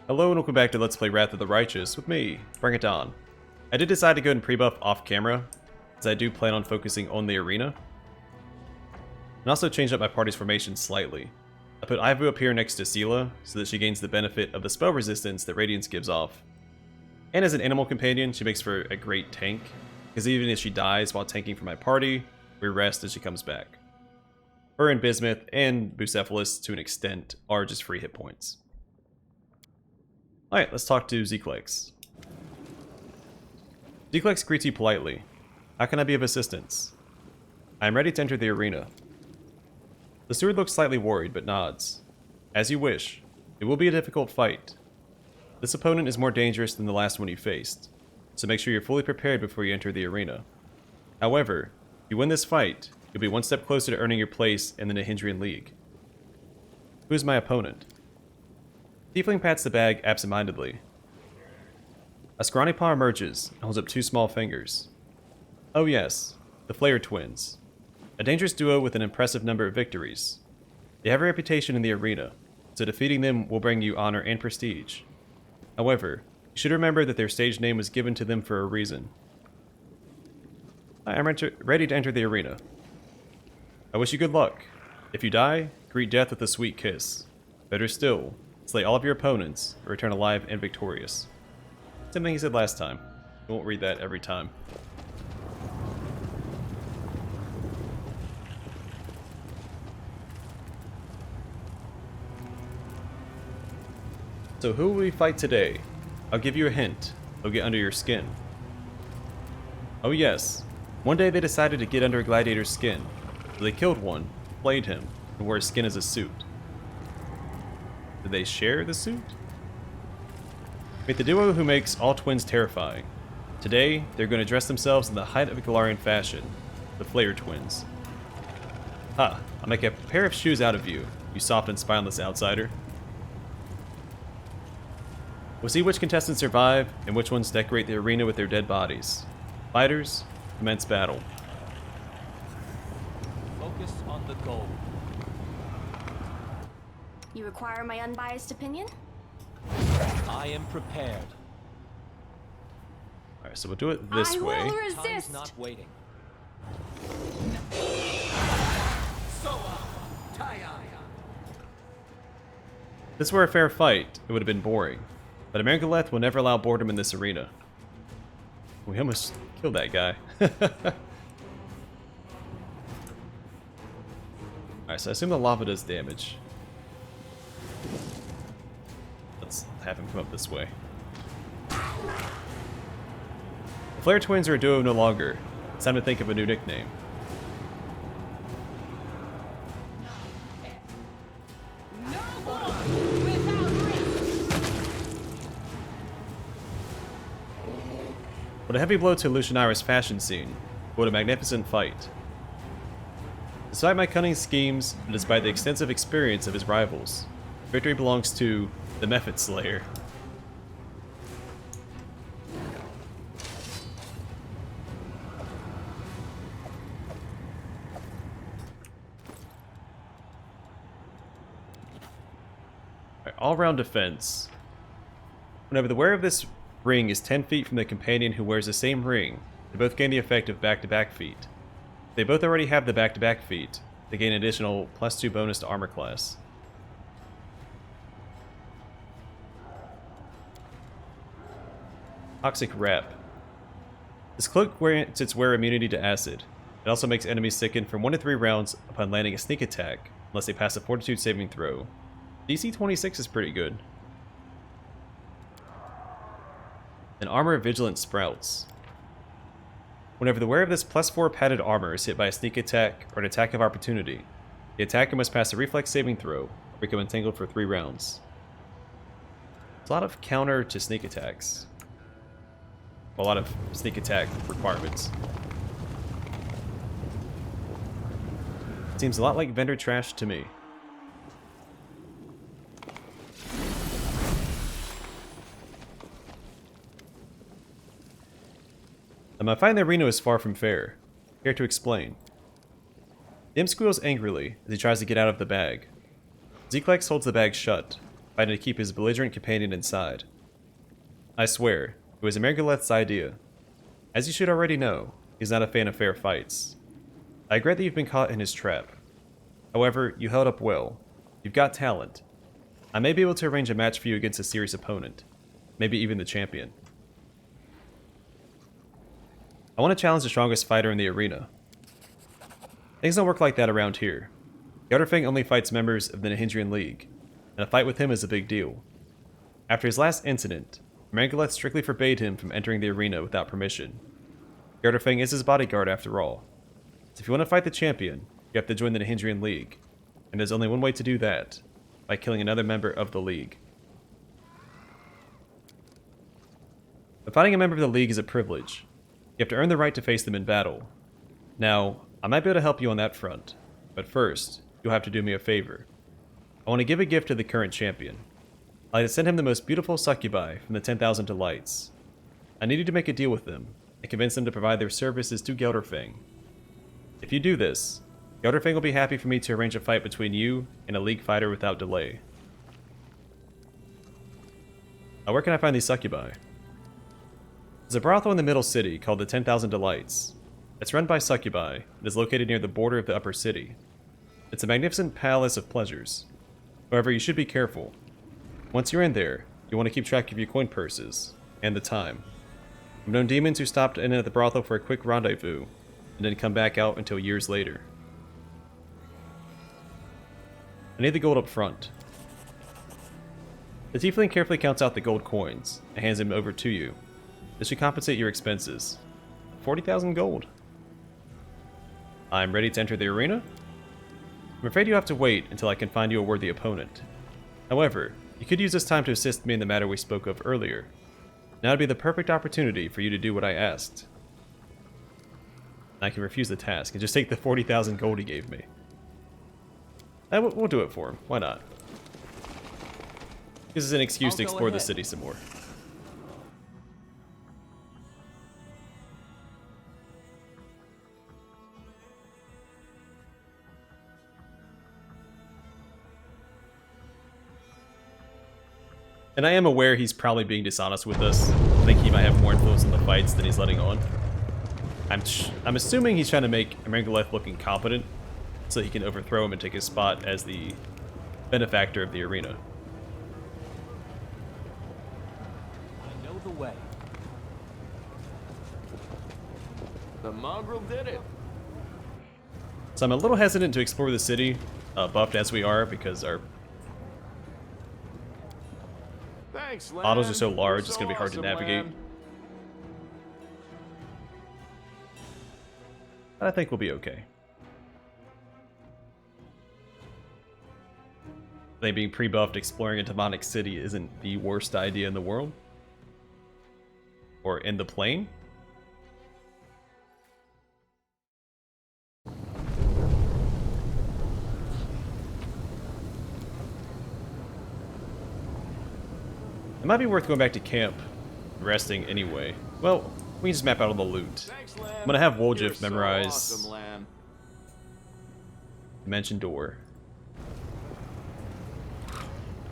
Hello and welcome back to Let's Play Wrath of the Righteous with me, Bring It On. I did decide to go and pre-buff off camera, as I do plan on focusing on the arena. And also changed up my party's formation slightly. I put Ivu up here next to Seela, so that she gains the benefit of the spell resistance that Radiance gives off. And as an animal companion, she makes for a great tank, because even if she dies while tanking for my party, we rest as she comes back. Her and Bismuth, and Bucephalus to an extent, are just free hit points. Alright, let's talk to Zeklex. Zeklex greets you politely. How can I be of assistance? I am ready to enter the arena. The steward looks slightly worried, but nods. As you wish. It will be a difficult fight. This opponent is more dangerous than the last one you faced, so make sure you're fully prepared before you enter the arena. However, if you win this fight, you'll be one step closer to earning your place in the Nahindrian League. Who is my opponent? Tiefling pats the bag absentmindedly. A scrawny paw emerges and holds up two small fingers. Oh yes, the Flayer twins. A dangerous duo with an impressive number of victories. They have a reputation in the arena, so defeating them will bring you honor and prestige. However, you should remember that their stage name was given to them for a reason. I am ready to enter the arena. I wish you good luck. If you die, greet death with a sweet kiss. Better still, slay all of your opponents, or return alive and victorious. Same thing he said last time. I won't read that every time. So who will we fight today? I'll give you a hint. They'll get under your skin. Oh yes. One day they decided to get under a gladiator's skin. So they killed one, flayed him, and wore his skin as a suit. Did they share the suit? Meet the duo who makes all twins terrifying. Today, they're going to dress themselves in the height of Galarian fashion, the Flayer twins. Ha, I'll make a pair of shoes out of you, you soft and spineless outsider. We'll see which contestants survive and which ones decorate the arena with their dead bodies. Fighters, commence battle. Focus on the goal. You require my unbiased opinion? I am prepared. Alright, so we'll do it this way. I will resist. Time's not waiting. If this were a fair fight, it would have been boring. But Amargaleth will never allow boredom in this arena. We almost killed that guy. Alright, so I assume the lava does damage. Let's have him come up this way. The Flayer twins are a duo no longer. It's time to think of a new nickname. What a heavy blow to Alushinyrra's fashion scene. What a magnificent fight. Despite my cunning schemes, and despite the extensive experience of his rivals, victory belongs to the Mephit Slayer. All-round defense. Whenever the wearer of this ring is 10 feet from the companion who wears the same ring, they both gain the effect of back-to-back feat. If they both already have the back-to-back feat, they gain an additional +2 bonus to armor class. Toxic Rep. This cloak grants its wearer immunity to acid. It also makes enemies sicken from 1 to 3 rounds upon landing a sneak attack, unless they pass a fortitude saving throw. DC 26 is pretty good. And Armor of Vigilant Sprouts. Whenever the wearer of this +4 padded armor is hit by a sneak attack or an attack of opportunity, the attacker must pass a reflex saving throw or become entangled for 3 rounds. There's a lot of counter to sneak attacks. A lot of sneak attack requirements. Seems a lot like vendor trash to me. I find the arena is far from fair. Care to explain? Im squeals angrily as he tries to get out of the bag. Zeklex holds the bag shut, fighting to keep his belligerent companion inside. I swear, it was Amarguleth's idea. As you should already know, he's not a fan of fair fights. I regret that you've been caught in his trap. However, you held up well. You've got talent. I may be able to arrange a match for you against a serious opponent. Maybe even the champion. I want to challenge the strongest fighter in the arena. Things don't work like that around here. Gelderfang only fights members of the Nahindrian League, and a fight with him is a big deal. After his last incident, Amarguleth strictly forbade him from entering the arena without permission. Gelderfang is his bodyguard after all. So if you want to fight the champion, you have to join the Nahindrian League, and there's only one way to do that, by killing another member of the League. But fighting a member of the League is a privilege. You have to earn the right to face them in battle. Now, I might be able to help you on that front, but first, you'll have to do me a favor. I want to give a gift to the current champion. I'd like to send him the most beautiful succubi from the 10,000 Delights. I need you to make a deal with them, and convince them to provide their services to Gelderfang. If you do this, Gelderfang will be happy for me to arrange a fight between you and a League fighter without delay. Now where can I find these succubi? There's a brothel in the middle city called the 10,000 Delights. It's run by succubi and is located near the border of the upper city. It's a magnificent palace of pleasures. However, you should be careful. Once you're in there, you want to keep track of your coin purses and the time. I've known demons who stopped in at the brothel for a quick rendezvous and didn't come back out until years later. I need the gold up front. The tiefling carefully counts out the gold coins and hands them over to you. This should compensate your expenses. 40,000 gold. I'm ready to enter the arena? I'm afraid you have to wait until I can find you a worthy opponent. However, you could use this time to assist me in the matter we spoke of earlier. Now would be the perfect opportunity for you to do what I asked. I can refuse the task and just take the 40,000 gold he gave me. We'll do it for him. Why not? This is an excuse to explore the city some more. And I am aware he's probably being dishonest with us. I think he might have more influence in the fights than he's letting on. I'm assuming he's trying to make Amarguleth look incompetent, so he can overthrow him and take his spot as the benefactor of the arena. I know the way. The mongrel did it. So I'm a little hesitant to explore the city, buffed as we are, because our Thanks, Lan. models are so large, You're it's going to be hard to awesome, navigate. Lan. But I think we'll be okay. I think being pre-buffed exploring a demonic city isn't the worst idea in the world. Or in the plane. It might be worth going back to camp, resting anyway. Well, we can just map out all the loot. Thanks, Lan. I'm gonna have You're Woljif so memorize awesome, Lan. Dimension Door.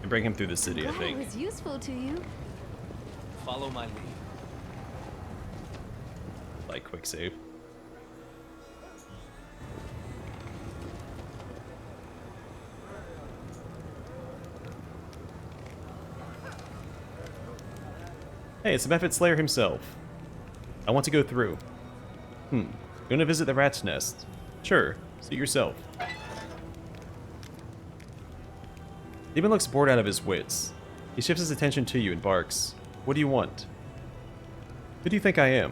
And bring him through the city, I Glad think. it was useful to you. Follow my lead. Like, quick save. Hey, it's the Mephit Slayer himself. I want to go through. Going to visit the rat's nest. Sure, see yourself. Demon looks bored out of his wits. He shifts his attention to you and barks. What do you want? Who do you think I am?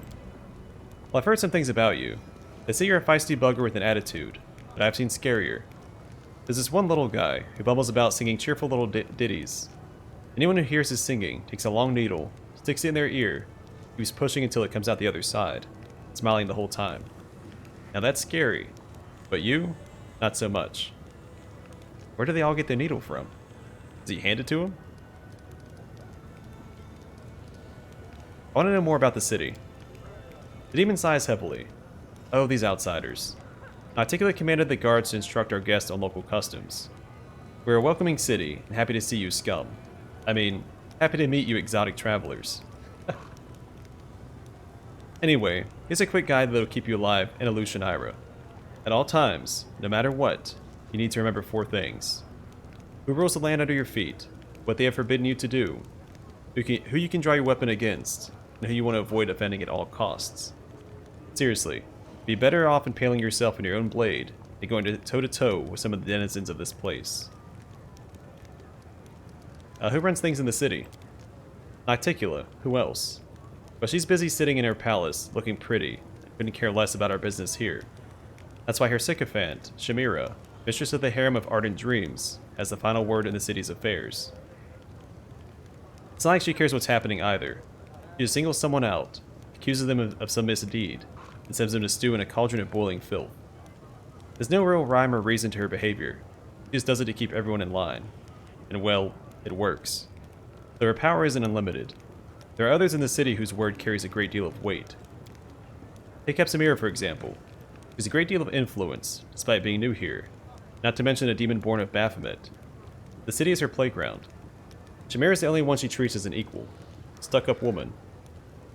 Well, I've heard some things about you. They say you're a feisty bugger with an attitude, but I've seen scarier. There's this one little guy who bubbles about singing cheerful little ditties. Anyone who hears his singing takes a long needle, sticks it in their ear, keeps pushing until it comes out the other side, smiling the whole time. Now that's scary, but you, not so much. Where do they all get their needle from? Does he hand it to him? I want to know more about the city. The demon sighs heavily. Oh, these outsiders. I articulately commanded the guards to instruct our guests on local customs. We're a welcoming city, and happy to see you, scum. I mean, happy to meet you exotic travelers. Anyway, here's a quick guide that'll keep you alive in Alushinyrra. At all times, no matter what, you need to remember 4 things. Who rules the land under your feet, what they have forbidden you to do, who you can draw your weapon against, and who you want to avoid offending at all costs. Seriously, be better off impaling yourself in your own blade than going toe-to-toe with some of the denizens of this place. Who runs things in the city? Nocticula, who else? But she's busy sitting in her palace, looking pretty, and couldn't care less about our business here. That's why her sycophant, Shamira, mistress of the harem of ardent dreams, has the final word in the city's affairs. It's not like she cares what's happening either. She just singles someone out, accuses them of some misdeed, and sends them to stew in a cauldron of boiling filth. There's no real rhyme or reason to her behavior. She just does it to keep everyone in line. And well, it works. Though her power isn't unlimited. There are others in the city whose word carries a great deal of weight. Take Epsamira, for example. She's a great deal of influence, despite being new here, not to mention a demon born of Baphomet. The city is her playground. Shamira is the only one she treats as an equal. Stuck-up woman.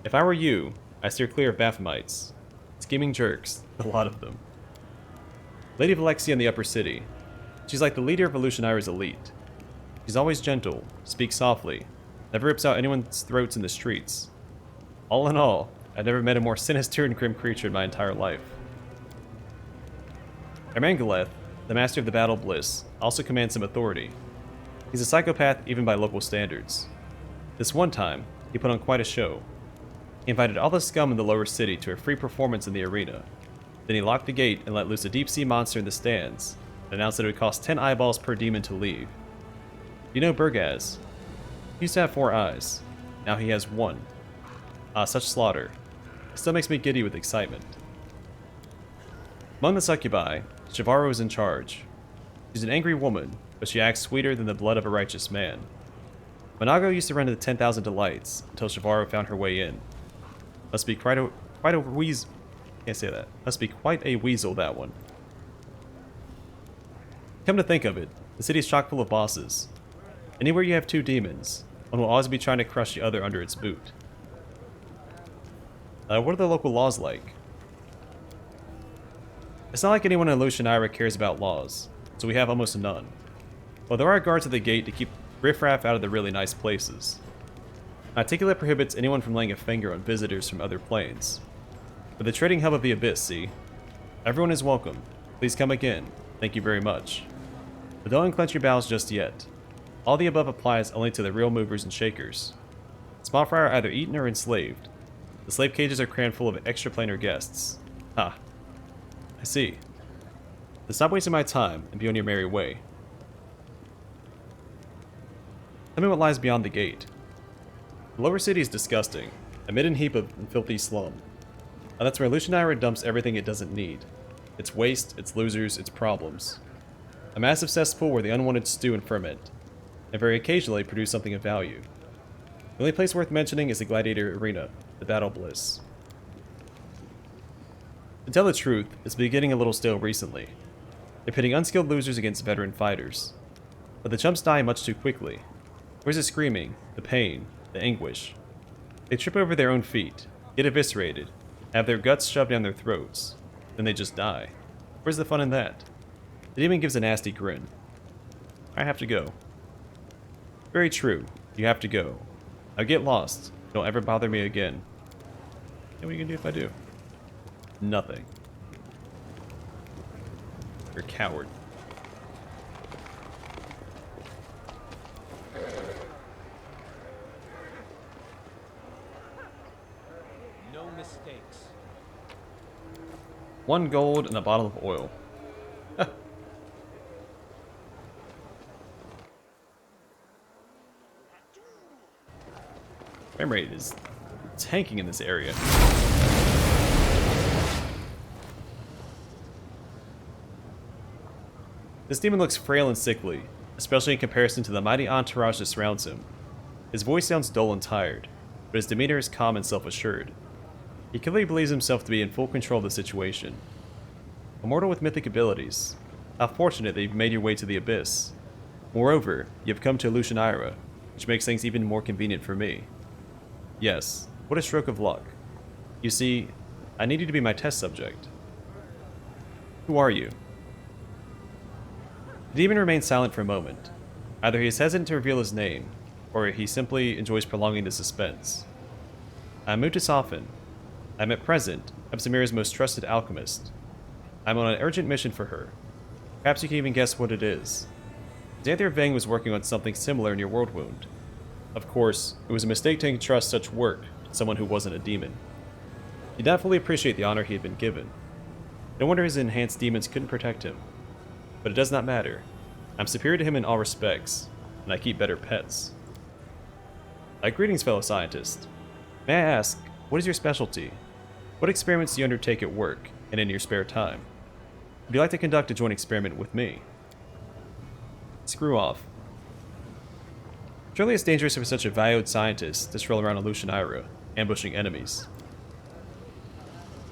If I were you, I'd steer clear of Baphomets. Scheming jerks, a lot of them. Lady Valexia in the upper city. She's like the leader of Alushinyrra's elite. She's always gentle, speaks softly, never rips out anyone's throats in the streets. All in all, I've never met a more sinister and grim creature in my entire life. Ermangaleth, the master of the Battle Bliss, also commands some authority. He's a psychopath even by local standards. This one time, he put on quite a show. He invited all the scum in the lower city to a free performance in the arena. Then he locked the gate and let loose a deep-sea monster in the stands, and announced that it would cost 10 eyeballs per demon to leave. You know Burgaz? He used to have 4 eyes. Now he has 1. Ah, such slaughter. It still makes me giddy with excitement. Among the succubi, Shavaro is in charge. She's an angry woman, but she acts sweeter than the blood of a righteous man. Monago used to run to the 10,000 Delights until Shavaro found her way in. Must be quite a weasel. Can't say that. Must be quite a weasel, that one. Come to think of it, the city is chock full of bosses. Anywhere you have 2 demons, one will always be trying to crush the other under its boot. What are the local laws like? It's not like anyone in Alushinyrra cares about laws, so we have almost none. Well, there are guards at the gate to keep riffraff out of the really nice places. Nocticula prohibits anyone from laying a finger on visitors from other planes. But the trading hub of the Abyss, see? Everyone is welcome. Please come again. Thank you very much. But don't unclench your bowels just yet. All the above applies only to the real movers and shakers. Small fry are either eaten or enslaved. The slave cages are crammed full of extraplanar guests. Ha. I see. Then stop wasting my time and be on your merry way. Tell me what lies beyond the gate. The lower city is disgusting, a midden heap of filthy slum. And that's where Alushinyrra dumps everything it doesn't need. Its waste, its losers, its problems. A massive cesspool where the unwanted stew and ferment, and very occasionally produce something of value. The only place worth mentioning is the Gladiator Arena, the Battle Bliss. To tell the truth, it's been getting a little stale recently. They're pitting unskilled losers against veteran fighters. But the chumps die much too quickly. Where's the screaming, the pain, the anguish? They trip over their own feet, get eviscerated, have their guts shoved down their throats, then they just die. Where's the fun in that? The demon gives a nasty grin. I have to go. Very true, you have to go. Now get lost, don't ever bother me again. And what are you gonna do if I do? Nothing. You're a coward. No mistakes. 1 gold and a bottle of oil. Frame rate is tanking in this area. This demon looks frail and sickly, especially in comparison to the mighty entourage that surrounds him. His voice sounds dull and tired, but his demeanor is calm and self-assured. He clearly believes himself to be in full control of the situation. A mortal with mythic abilities. How fortunate that you've made your way to the Abyss. Moreover, you have come to Alushinyrra, which makes things even more convenient for me. Yes, what a stroke of luck. You see, I need you to be my test subject. Who are you? The demon remains silent for a moment. Either he is hesitant to reveal his name, or he simply enjoys prolonging the suspense. I am Mutasafin. I am at present Zemira's most trusted alchemist. I am on an urgent mission for her. Perhaps you can even guess what it is. Xanthier Vang was working on something similar in your world wound. Of course, it was a mistake to entrust such work to someone who wasn't a demon. He did not fully appreciate the honor he had been given. No wonder his enhanced demons couldn't protect him. But it does not matter. I'm superior to him in all respects, and I keep better pets. Greetings, fellow scientist. May I ask, what is your specialty? What experiments do you undertake at work and in your spare time? Would you like to conduct a joint experiment with me? Screw off. Surely it's dangerous for such a valued scientist to stroll around Alushinyrra, ambushing enemies.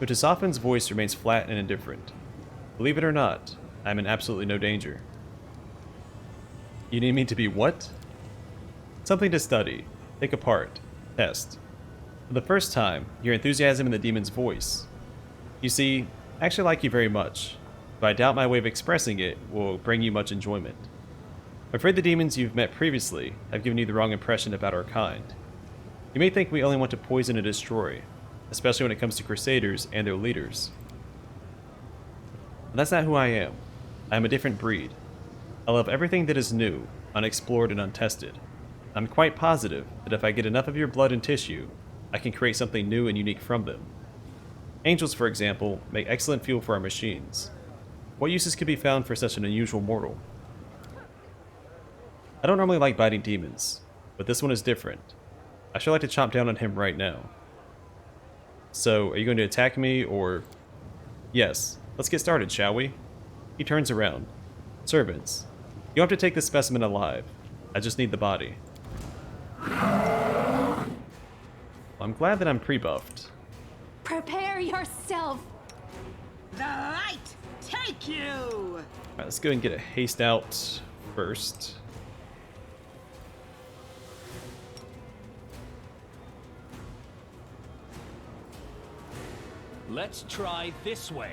Mutasafin's voice remains flat and indifferent. Believe it or not, I am in absolutely no danger. You need me to be what? Something to study, take apart, test. For the first time, your enthusiasm in the demon's voice. You see, I actually like you very much, but I doubt my way of expressing it will bring you much enjoyment. I'm afraid the demons you've met previously have given you the wrong impression about our kind. You may think we only want to poison and destroy, especially when it comes to crusaders and their leaders. But that's not who I am. I am a different breed. I love everything that is new, unexplored, and untested. I'm quite positive that if I get enough of your blood and tissue, I can create something new and unique from them. Angels, for example, make excellent fuel for our machines. What uses could be found for such an unusual mortal? I don't normally like biting demons, but this one is different. I should like to chomp down on him right now. So, are you going to attack me, or... Yes, let's get started, shall we? He turns around. Servants, you don't have to take this specimen alive. I just need the body. Well, I'm glad that I'm pre-buffed. Prepare yourself! The light take you! Alright, let's go and get a haste out first. Let's try this way.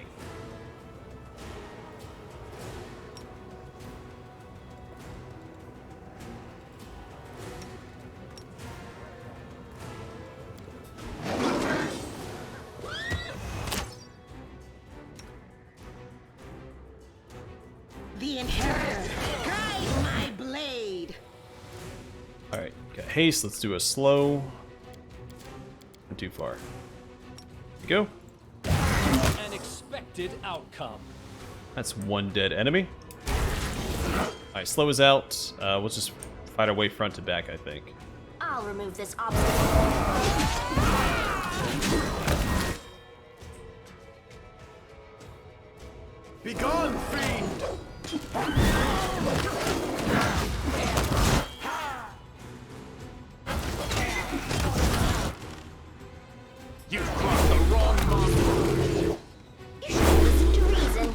The inheritor, guide my blade! Alright, got haste, let's do a slow. Not too far. Here we go. An expected outcome. That's one dead enemy. Alright, slow is out. We'll just fight our way front to back, I think. I'll remove this obstacle. Begone, fiend! You've crossed the wrong mongrel. You should listen to reason.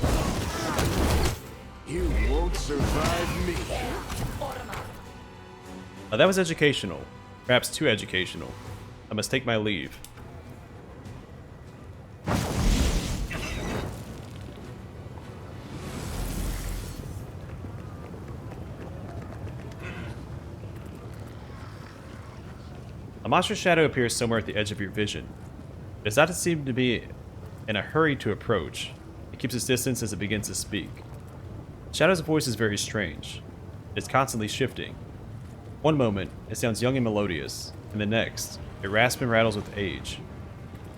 You won't survive me. That was educational. Perhaps too educational. I must take my leave. A monstrous shadow appears somewhere at the edge of your vision. It does not seem to be in a hurry to approach. It keeps its distance as it begins to speak. The shadow's voice is very strange. It's constantly shifting. One moment, it sounds young and melodious, and the next, it rasps and rattles with age.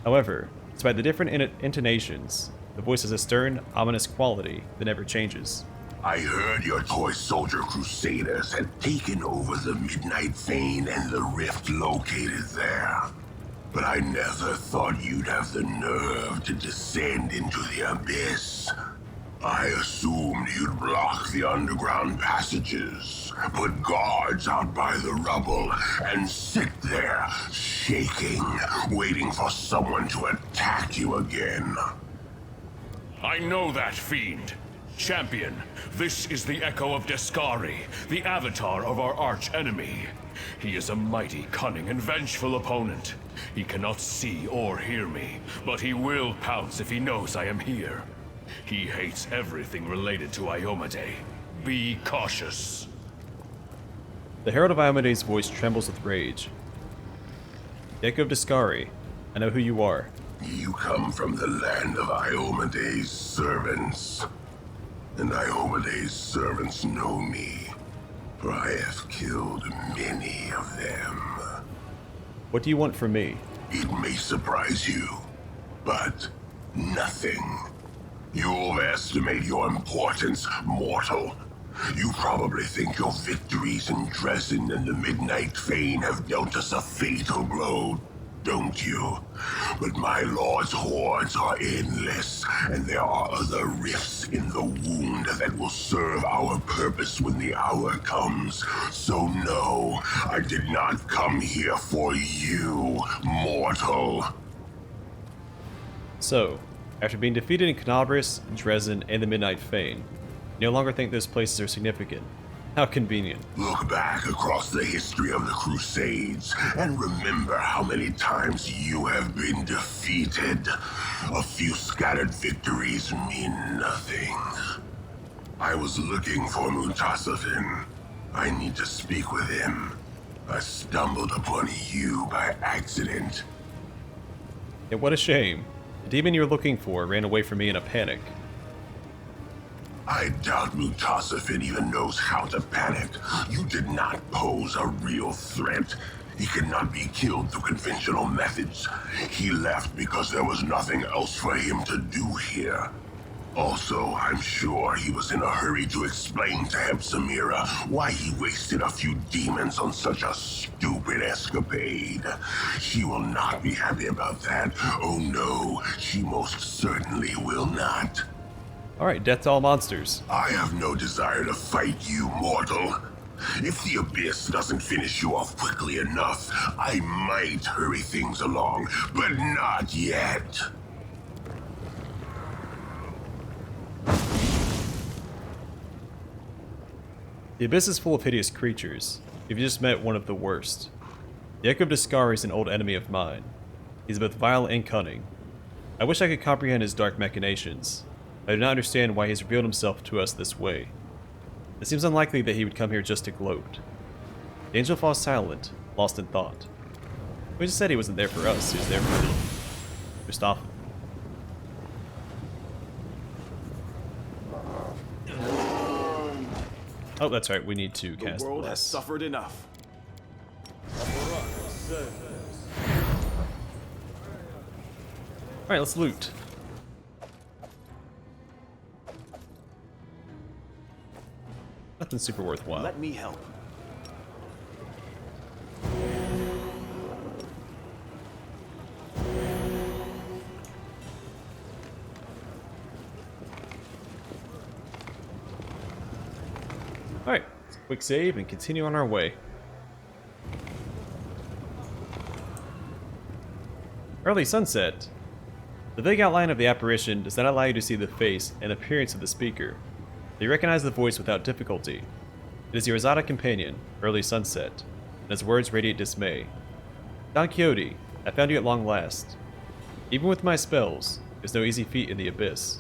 However, despite the different intonations, the voice has a stern, ominous quality that never changes. I heard your toy soldier crusaders had taken over the Midnight Vein and the rift located there. But I never thought you'd have the nerve to descend into the abyss. I assumed you'd block the underground passages, put guards out by the rubble, and sit there, shaking, waiting for someone to attack you again. I know that fiend. Champion, this is the echo of Deskari, the avatar of our arch-enemy. He is a mighty, cunning, and vengeful opponent. He cannot see or hear me, but he will pounce if he knows I am here. He hates everything related to Iomedae. Be cautious. The Herald of Iomedae's voice trembles with rage. The Echo of Deskari, I know who you are. You come from the land of Iomedae's servants. And Iomedae's servants know me, for I have killed many of them. What do you want from me? It may surprise you, but nothing. You overestimate your importance, mortal. You probably think your victories in Dresden and the Midnight Fane have dealt us a fatal blow, don't you? But my lord's hordes are endless, and there are other rifts in the wound that will serve our purpose when the hour comes. So no, I did not come here for you, mortal. So, after being defeated in Canabris, Dresden, and the Midnight Fane, you no longer think those places are significant. How convenient. Look back across the history of the Crusades and remember how many times you have been defeated. A few scattered victories mean nothing. I was looking for Mutasafin. I need to speak with him. I stumbled upon you by accident. Yet what a shame. The demon you're looking for ran away from me in a panic. I doubt Mutasafin even knows how to panic. You did not pose a real threat. He cannot be killed through conventional methods. He left because there was nothing else for him to do here. Also, I'm sure he was in a hurry to explain to Hepsimira why he wasted a few demons on such a stupid escapade. She will not be happy about that. Oh no, she most certainly will not. Alright, death to all monsters. I have no desire to fight you, mortal. If the Abyss doesn't finish you off quickly enough, I might hurry things along, but not yet. The Abyss is full of hideous creatures. You've just met one of the worst. The Echo of Deskari is an old enemy of mine. He's both vile and cunning. I wish I could comprehend his dark machinations. I do not understand why he's revealed himself to us this way. It seems unlikely that he would come here just to gloat. The angel falls silent, lost in thought. We just said he wasn't there for us, he was there for Mustafa. Oh, that's right, we need to cast The world has Bless. suffered enough. Alright, let's loot. Nothing super worthwhile. Let me help. Alright, quick save and continue on our way. Early sunset. The vague outline of the apparition does not allow you to see the face and appearance of the speaker. You recognize the voice without difficulty. It is your exotic companion, Early Sunset, and his words radiate dismay. Don Quixote, I found you at long last. Even with my spells, there's no easy feat in the Abyss.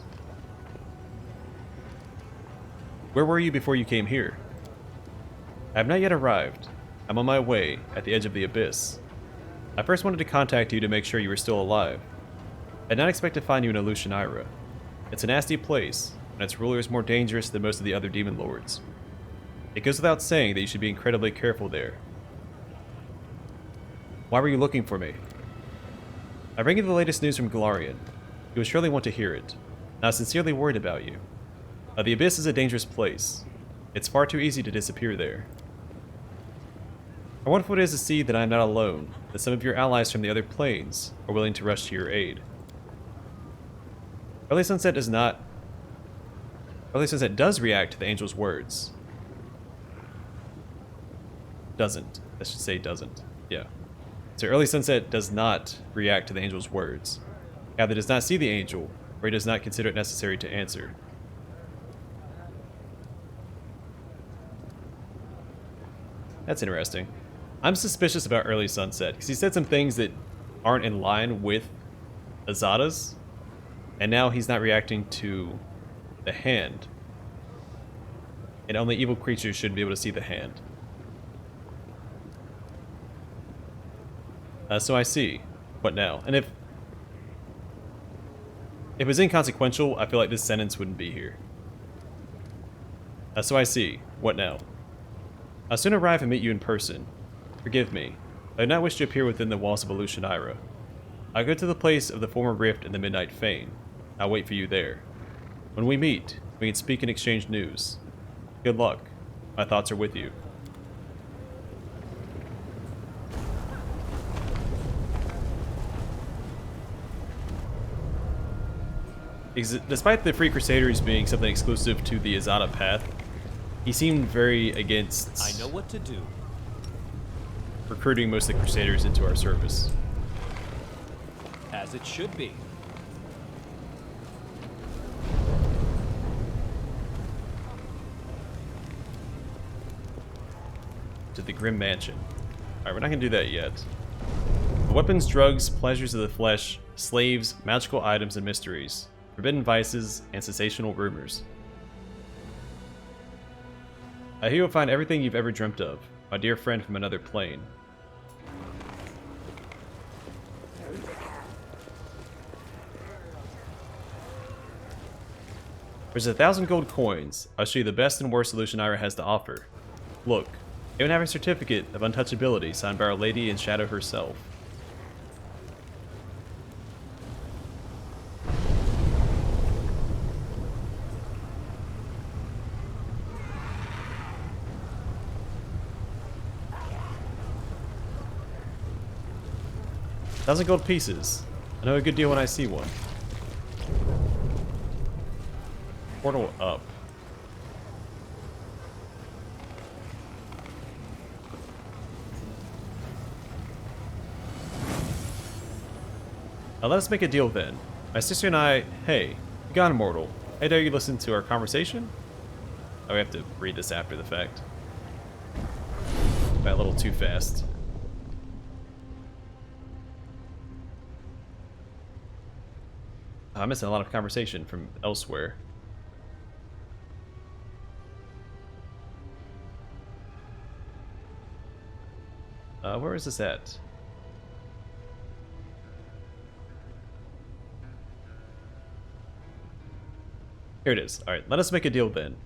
Where were you before you came here? I have not yet arrived. I'm on my way, at the edge of the Abyss. I first wanted to contact you to make sure you were still alive. I did not expect to find you in Alushinyrra. It's a nasty place, and its ruler is more dangerous than most of the other demon lords. It goes without saying that you should be incredibly careful there. Why were you looking for me? I bring you the latest news from Galarian. You will surely want to hear it. And I was sincerely worried about you. The Abyss is a dangerous place. It's far too easy to disappear there. I wonder what it is to see that I am not alone, that some of your allies from the other planes are willing to rush to your aid. Early Sunset does react to the angel's words. Doesn't. I should say doesn't. Yeah. So Early Sunset does not react to the angel's words. Either does not see the angel, or he does not consider it necessary to answer. That's interesting. I'm suspicious about early sunset, because he said some things that aren't in line with Azada's, and now he's not reacting to the hand. And only evil creatures should be able to see the hand. So I see. What now? And if it was inconsequential, I feel like this sentence wouldn't be here. So I see. What now? I'll soon arrive and meet you in person. Forgive me. I do not wish to appear within the walls of Alushinyrra. I'll go to the place of the former rift in the Midnight Fane. I'll wait for you there. When we meet, we can speak and exchange news. Good luck. My thoughts are with you. Despite the Free Crusaders being something exclusive to the Azada path, he seemed very against I know what to do. recruiting most of the Crusaders into our service. As it should be. To the Grim Mansion. Alright, we're not gonna do that yet. Weapons, drugs, pleasures of the flesh, slaves, magical items and mysteries, forbidden vices, and sensational rumors. Here you'll find everything you've ever dreamt of, my dear friend from another plane. There's 1,000 gold coins. I'll show you the best and worst Alushinyrra has to offer. Look, you even have a certificate of untouchability signed by Our Lady in Shadow herself. $1,000 gold pieces. I know a good deal when I see one. Portal up. Now let us make a deal then. My sister and I, hey, you gone mortal. Hey, dare you listen to our conversation? Oh, we have to read this after the fact. Went a little too fast. I'm missing a lot of conversation from elsewhere. Where is this at? Here it is. Alright, let us make a deal then.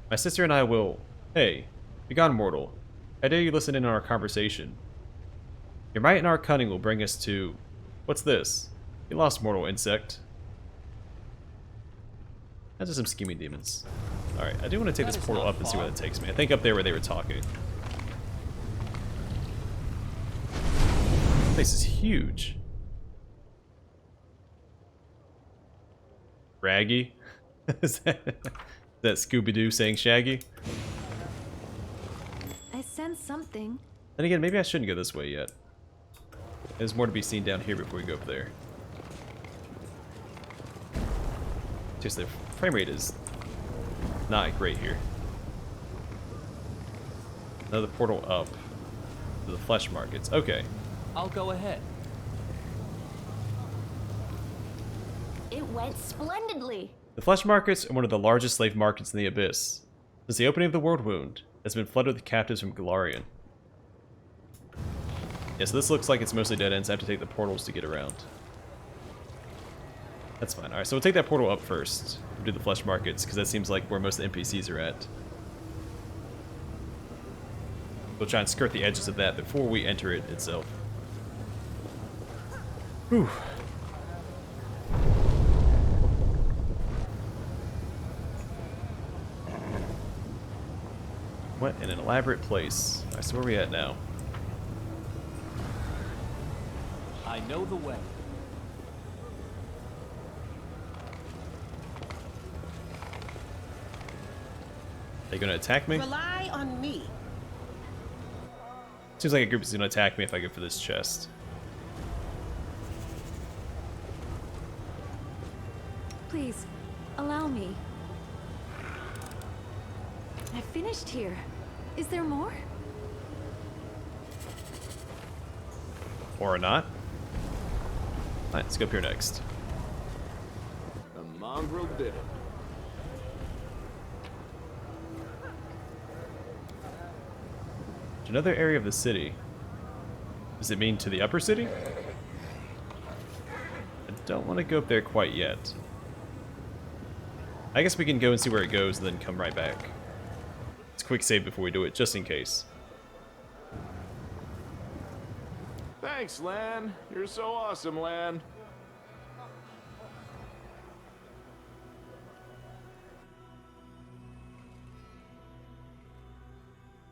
My sister and I will... Hey, be gone, mortal. I dare you listen in on our conversation. Your might and our cunning will bring us to... What's this? You lost, mortal insect. That's just some scheming demons. Alright, I do want to take this portal up and see where that takes me. I think up there where they were talking. This place is huge. Raggy? Is that Scooby-Doo saying Shaggy? I sense something. Then again, maybe I shouldn't go this way yet. There's more to be seen down here before we go up there. Just the frame rate is not great here. Another portal up to the flesh markets. Okay. I'll go ahead. It went splendidly. The flesh markets are one of the largest slave markets in the Abyss. Since the opening of the World Wound, has been flooded with captives from Galarian. Yeah, so this looks like it's mostly dead ends. I have to take the portals to get around. That's fine. Alright, so we'll take that portal up first. We'll do the flesh markets, because that seems like where most of the NPCs are at. We'll try and skirt the edges of that before we enter it itself. Whew. What in an elaborate place. Alright, so where are we at now? I know the way. Are you gonna attack me? Rely on me. Seems like a group is gonna attack me if I go for this chest. Please, allow me. I finished here. Is there more? Or not. Alright, let's go up here next. The mongrel did it. Another area of the city. Does it mean to the upper city? I don't want to go up there quite yet. I guess we can go and see where it goes and then come right back. Let's quick save before we do it, just in case. Thanks, Lan. You're so awesome, Lan.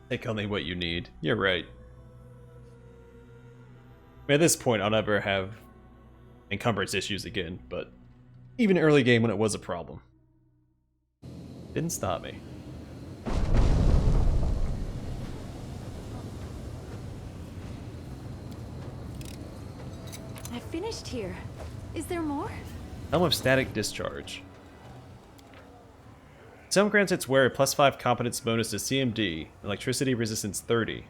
Take only what you need. You're right. I mean, at this point, I'll never have encumbrance issues again, but even early game when it was a problem, didn't stop me. I finished here. Is there more? Helm of Static Discharge. This helm grants its wearer a +5 competence bonus to CMD, and electricity resistance 30.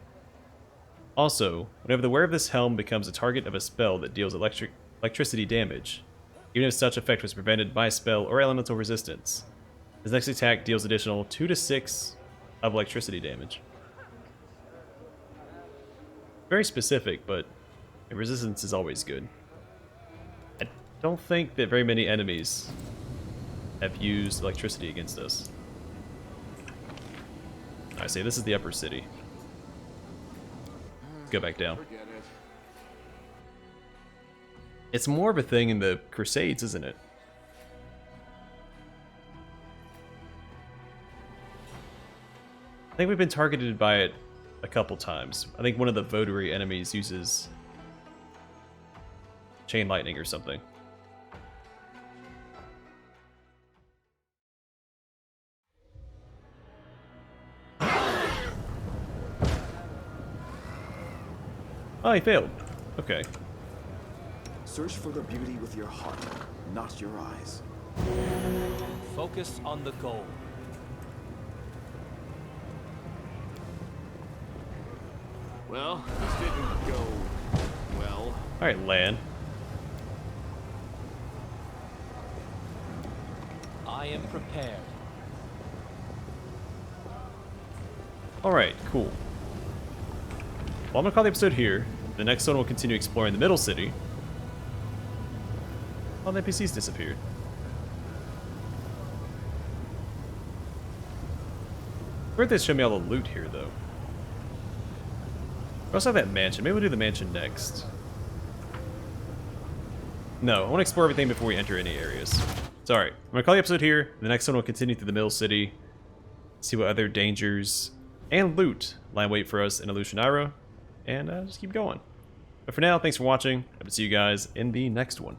Also, whenever the wearer of this helm becomes a target of a spell that deals electricity damage, even if such effect was prevented by a spell or elemental resistance, his next attack deals additional 2 to 6 of electricity damage. Very specific, but resistance is always good. I don't think that very many enemies have used electricity against us. I say this is the upper city. Let's go back down. Forget it. It's more of a thing in the Crusades, isn't it? I think we've been targeted by it a couple times. I think one of the votary enemies uses chain lightning or something. Oh, he failed. Okay. Search for the beauty with your heart, not your eyes. Focus on the goal. Well, this didn't go well. Alright, Lan. I am prepared. Alright, cool. Well, I'm gonna call the episode here. The next one will continue exploring the middle city. Oh, the NPCs disappeared. Where'd they show me all the loot here, though? We also have that mansion. Maybe we'll do the mansion next. No, I want to explore everything before we enter any areas. So, alright. I'm gonna call the episode here. The next one will continue through the middle city. See what other dangers and loot lie in wait for us in Alushinyrra. And just keep going. But for now, thanks for watching. I will see you guys in the next one.